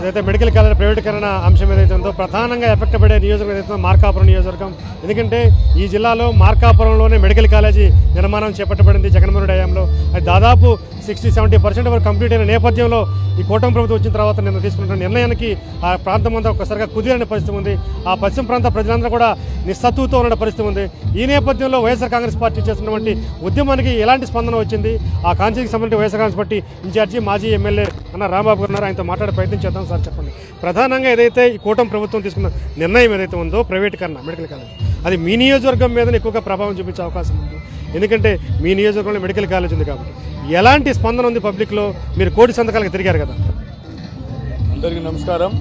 ఏదైతే medical college ప్రైవేటీకరణ అంశం ఏదైతే ఉందో ప్రధానంగా ఎఫెక్ట్ పడే నియోజకవర్గం ఏదైతే మార్కాపురం నియోజకవర్గం. ఎందుకంటే ఈ జిల్లాలో మార్కాపురంలోనే మెడికల్ కాలేజీ నిర్మాణం చేపట్టబడింది జగన్మోహన్ రెడ్డి హయాంలో. అది దాదాపు 60-70% వరకు కంప్లీట్ అయిన నేపథ్యంలో ఈ కూటమి ప్రభుత్వం వచ్చిన తర్వాత నిన్న తీసుకున్న నిర్ణయానికి ఆ ప్రాంతం అంతా ఒక్కసారిగా కుదిరిన పరిస్థితి ఉంది. ఆ పశ్చిమ ప్రాంత ప్రజలందరూ కూడా నిస్సత్తుతో ఉన్న పరిస్థితి ఉంది. ఈ నేపథ్యంలో వైఎస్ఆర్ కాంగ్రెస్ పార్టీ చేస్తున్నటువంటి ఉద్యమానికి ఎలాంటి స్పందన వచ్చింది? ఆ కాన్స్టిట్యూన్సీకి సంబంధించి వైఎస్ఆర్ కాంగ్రెస్ పార్టీ ఇన్ఛార్జి మాజీ ఎమ్మెల్యే అన్న రాంబాబు గారు ఉన్నారు. ఆయనతో మాట్లాడే ప్రయత్నం చేద్దాం. సార్ చెప్పండి, ప్రధానంగా ఏదైతే ఈ కూటమి ప్రభుత్వం తీసుకున్న నిర్ణయం ఏదైతే ఉందో ప్రైవేటీకరణ మెడికల్ కాలేజ్, అది మీ నియోజకవర్గం మీద ఎక్కువగా ప్రభావం చూపించే అవకాశం ఉంది. ఎందుకంటే మీ నియోజకవర్గంలో మెడికల్ కాలేజ్ ఉంది కాబట్టి ఎలాంటి స్పందన ఉంది పబ్లిక్లో? మీరు కోటి సంతకాలకు తిరిగారు కదా. అందరికీ నమస్కారం.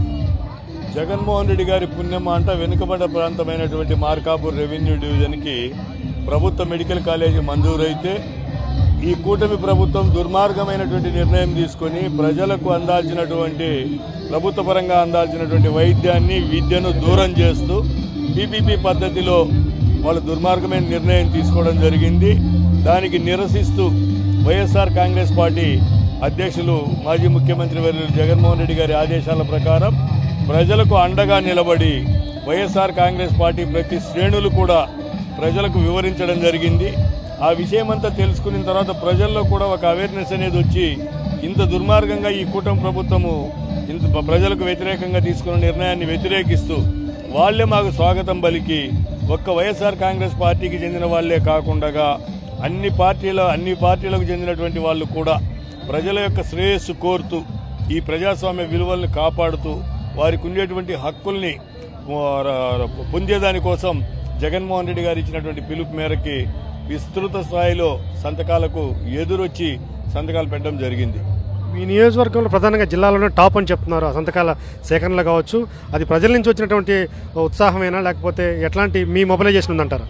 జగన్మోహన్ రెడ్డి గారి పుణ్యమ అంట వెనుకబడ్డ ప్రాంతమైనటువంటి మార్కాపూర్ రెవెన్యూ డివిజన్కి ప్రభుత్వ మెడికల్ కాలేజీ మంజూరైతే ఈ కూటమి ప్రభుత్వం దుర్మార్గమైనటువంటి నిర్ణయం తీసుకుని ప్రజలకు అందాల్సినటువంటి ప్రభుత్వ పరంగా అందాల్సినటువంటి వైద్యాన్ని విద్యను దూరం చేస్తూ పీపీపీ పద్ధతిలో వాళ్ళు దుర్మార్గమైన నిర్ణయం తీసుకోవడం జరిగింది. దానికి నిరసిస్తూ వైఎస్ఆర్ కాంగ్రెస్ పార్టీ అధ్యక్షులు మాజీ ముఖ్యమంత్రి వర్యులు జగన్మోహన్ రెడ్డి గారి ఆదేశాల ప్రకారం ప్రజలకు అండగా నిలబడి వైఎస్ఆర్ కాంగ్రెస్ పార్టీ ప్రతి శ్రేణులు కూడా ప్రజలకు వివరించడం జరిగింది. ఆ విషయమంతా తెలుసుకున్న తర్వాత ప్రజల్లో కూడా ఒక అవేర్నెస్ అనేది వచ్చి ఇంత దుర్మార్గంగా ఈ కూటమి ప్రభుత్వము ఇంత ప్రజలకు వ్యతిరేకంగా తీసుకున్న నిర్ణయాన్ని వ్యతిరేకిస్తూ వాళ్లే మాకు స్వాగతం పలికి ఒక్క వైఎస్ఆర్ కాంగ్రెస్ పార్టీకి చెందిన వాళ్లే కాకుండా అన్ని పార్టీలకు చెందినటువంటి వాళ్ళు కూడా ప్రజల యొక్క శ్రేయస్సు కోరుతూ ఈ ప్రజాస్వామ్య విలువల్ని కాపాడుతూ వారికి ఉండేటువంటి హక్కుల్ని పొందేదానికోసం జగన్మోహన్ రెడ్డి గారు ఇచ్చినటువంటి పిలుపు మేరకి విస్తృత స్థాయిలో సంతకాలకు ఎదురొచ్చి సంతకాలు పెట్టడం జరిగింది. మీ నియోజకవర్గంలో ప్రధానంగా జిల్లాలోనే టాప్ అని చెప్తున్నారు. ఆ సంతకాల సేకరణలో కావచ్చు, అది ప్రజల నుంచి వచ్చినటువంటి ఉత్సాహమైనా లేకపోతే ఎట్లాంటి మీ మొబిలైజేషన్ ఉందంటారా?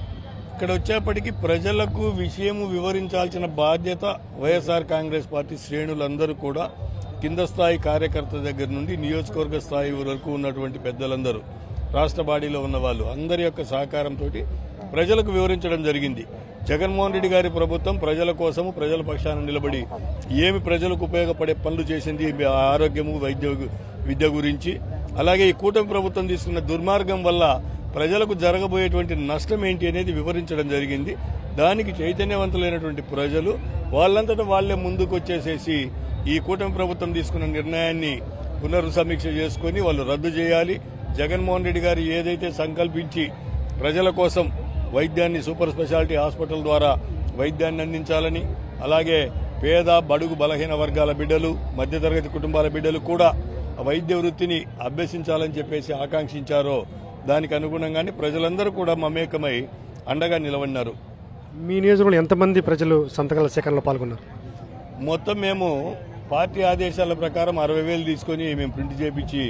ఇక్కడ వచ్చేప్పటికీ ప్రజలకు విషయము వివరించాల్సిన బాధ్యత వైఎస్ఆర్ కాంగ్రెస్ పార్టీ శ్రేణులందరూ కూడా కింద స్థాయి కార్యకర్త దగ్గర నుండి నియోజకవర్గ స్థాయి వరకు ఉన్నటువంటి పెద్దలందరూ రాష్ట్ర బాడీలో ఉన్న వాళ్ళు అందరి యొక్క సహకారంతో ప్రజలకు వివరించడం జరిగింది. జగన్మోహన్ రెడ్డి గారి ప్రభుత్వం ప్రజల కోసము ప్రజల పక్షాన నిలబడి ఏమి ప్రజలకు ఉపయోగపడే పనులు చేసింది, ఆరోగ్యము విద్య గురించి, అలాగే ఈ కూటమి ప్రభుత్వం తీసుకున్న దుర్మార్గం వల్ల ప్రజలకు జరగబోయేటువంటి నష్టం ఏంటి అనేది వివరించడం జరిగింది. దానికి చైతన్యవంతులైనటువంటి ప్రజలు వాళ్ళంతటా వాళ్లే ముందుకు వచ్చేసేసి ఈ కూటమి ప్రభుత్వం తీసుకున్న నిర్ణయాన్ని పునర్సమీక్ష చేసుకుని వాళ్ళు రద్దు చేయాలి. జగన్మోహన్ రెడ్డి గారు ఏదైతే సంకల్పించి ప్రజల కోసం వైద్యాన్ని సూపర్ స్పెషాలిటీ హాస్పిటల్ ద్వారా వైద్యాన్ని అందించాలని, అలాగే పేద బడుగు బలహీన వర్గాల బిడ్డలు మధ్యతరగతి కుటుంబాల బిడ్డలు కూడా వైద్య వృత్తిని అభ్యసించాలని చెప్పేసి ఆకాంక్షించారో దానికి అనుగుణంగానే ప్రజలందరూ కూడా మమేకమై అండగా నిలబడినారు. మీ నియోజకవర్గంలో ఎంతమంది ప్రజలు సంతకాల సేకరణలో పాల్గొన్నారు? మొత్తం మేము పార్టీ ఆదేశాల ప్రకారం 60,000 తీసుకుని మేము ప్రింట్ చేపించి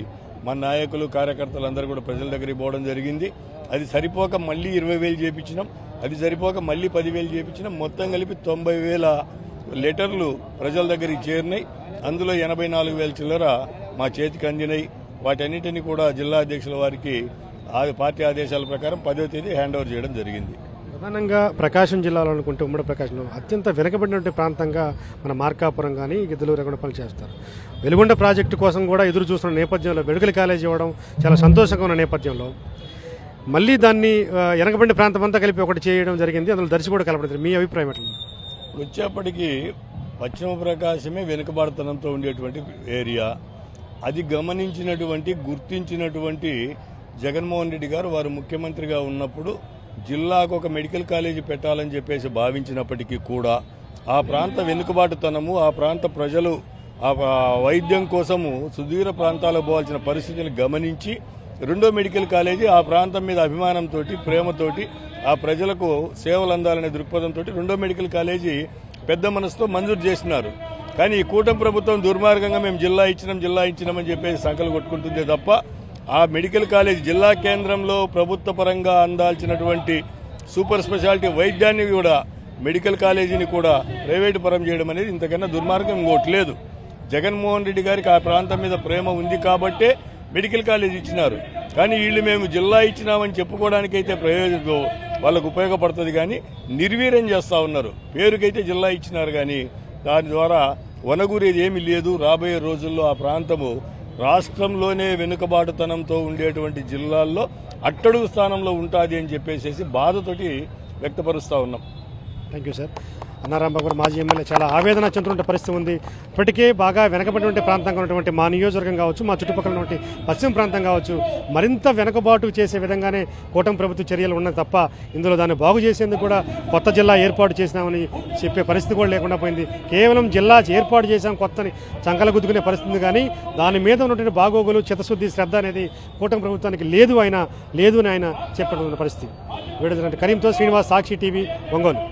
మా నాయకులు కార్యకర్తలందరూ కూడా ప్రజల దగ్గరికి పోవడం జరిగింది. అది సరిపోక మళ్లీ 20,000 చేపించినాం, అది సరిపోక మళ్లీ 10,000 చేపించినాం. మొత్తం కలిపి 90,000 లెటర్లు ప్రజల దగ్గరికి చేరినాయి. అందులో 84,000 చిల్లర మా చేతికి అందినాయి. వాటన్నిటినీ కూడా జిల్లా అధ్యక్షుల వారికి పార్టీ ఆదేశాల ప్రకారం 10వ తేదీ హ్యాండ్ ఓవర్ చేయడం జరిగింది. ప్రధానంగా ప్రకాశం జిల్లాలో అనుకుంటే ఉమ్మడి ప్రకాశంలో అత్యంత వెనుకబడినటువంటి ప్రాంతంగా మన మార్కాపురం కానీ గిద్దలూరు కూడా పనులు చేస్తారు. వెలుగొండ ప్రాజెక్టు కోసం కూడా ఎదురు చూస్తున్న నేపథ్యంలో మెడికల్ కాలేజ్ ఇవ్వడం చాలా సంతోషంగా ఉన్న నేపథ్యంలో మళ్ళీ దాన్ని వెనకబడిన ప్రాంతం అంతా కలిపి ఒకటి చేయడం జరిగింది. అందులో దర్శి కూడా కలపడం. మీ అభిప్రాయం ఎట్లా? వచ్చేప్పటికీ పశ్చిమ ప్రకాశమే వెనుకబడతనంతో ఉండేటువంటి ఏరియా. అది గమనించినటువంటి గుర్తించినటువంటి జగన్మోహన్ రెడ్డి గారు వారు ముఖ్యమంత్రిగా ఉన్నప్పుడు జిల్లాకు ఒక మెడికల్ కాలేజీ పెట్టాలని చెప్పేసి భావించినప్పటికీ కూడా ఆ ప్రాంత వెనుకబాటుతనము, ఆ ప్రాంత ప్రజలు ఆ వైద్యం కోసము సుదూర ప్రాంతాలకు పోవాల్సిన పరిస్థితిని గమనించి రెండో మెడికల్ కాలేజీ ఆ ప్రాంతం మీద అభిమానంతో ప్రేమతోటి ఆ ప్రజలకు సేవలు అందాలనే దృక్పథంతో రెండో మెడికల్ కాలేజీ పెద్ద మనసుతో మంజూరు చేసినారు. కానీ ఈ కూటమి ప్రభుత్వం దుర్మార్గంగా మేము జిల్లా ఇచ్చినామని చెప్పేసి సంకలు కొట్టుకుంటుందే తప్ప ఆ మెడికల్ కాలేజ్ జిల్లా కేంద్రంలో ప్రభుత్వ పరంగా అందాల్సినటువంటి సూపర్ స్పెషాలిటీ వైద్యాన్ని కూడా మెడికల్ కాలేజీని కూడా ప్రైవేటు పరం చేయడం అనేది ఇంతకన్నా దుర్మార్గం ఇంకోటి లేదు. జగన్మోహన్ రెడ్డి గారికి ఆ ప్రాంతం మీద ప్రేమ ఉంది కాబట్టే మెడికల్ కాలేజ్ ఇచ్చినారు. కానీ వీళ్ళు మేము జిల్లా ఇచ్చినామని చెప్పుకోవడానికైతే ప్రయోజనం వాళ్ళకు ఉపయోగపడుతుంది, కానీ నిర్వీర్యం చేస్తా ఉన్నారు. పేరుకైతే జిల్లా ఇచ్చినారు కానీ దాని ద్వారా వనగూరేది ఏమీ లేదు. రాబోయే రోజుల్లో ఆ ప్రాంతము రాష్ట్రంలోనే వెనుకబాటుతనంతో ఉండేటువంటి జిల్లాల్లో అట్టడుగు స్థానంలో ఉంటుంది అని చెప్పేసి బాధతోటి వ్యక్తపరుస్తూ ఉన్నాం. Thank you sir. అన్నారాంబాబు గారు మాజీ ఎమ్మెల్యే చాలా ఆవేదన చెందుతున్న పరిస్థితి ఉంది. ఇప్పటికే బాగా వెనకబడినటువంటి ప్రాంతంగా ఉన్నటువంటి మా నియోజకవర్గం కావచ్చు, మా చుట్టుపక్కల ఉన్నటువంటి పశ్చిమ ప్రాంతం కావచ్చు, మరింత వెనకబాటు చేసే విధంగానే కూటమి ప్రభుత్వ చర్యలు ఉన్నాయి తప్ప ఇందులో దాన్ని బాగు చేసేందుకు కూడా కొత్త జిల్లా ఏర్పాటు చేసినామని చెప్పే పరిస్థితి కూడా లేకుండా పోయింది. కేవలం జిల్లా ఏర్పాటు చేశాం కొత్తని చంకల గుద్దుకునే పరిస్థితి, కానీ దాని మీద ఉన్నటువంటి బాగోగులు, చిత్తశుద్ధి, శ్రద్ధ అనేది కూటమి ప్రభుత్వానికి లేదు అని ఆయన చెప్పడం పరిస్థితి. వీడియో కరీంతో శ్రీనివాస్, సాక్షి టీవీ, ఒంగోలు.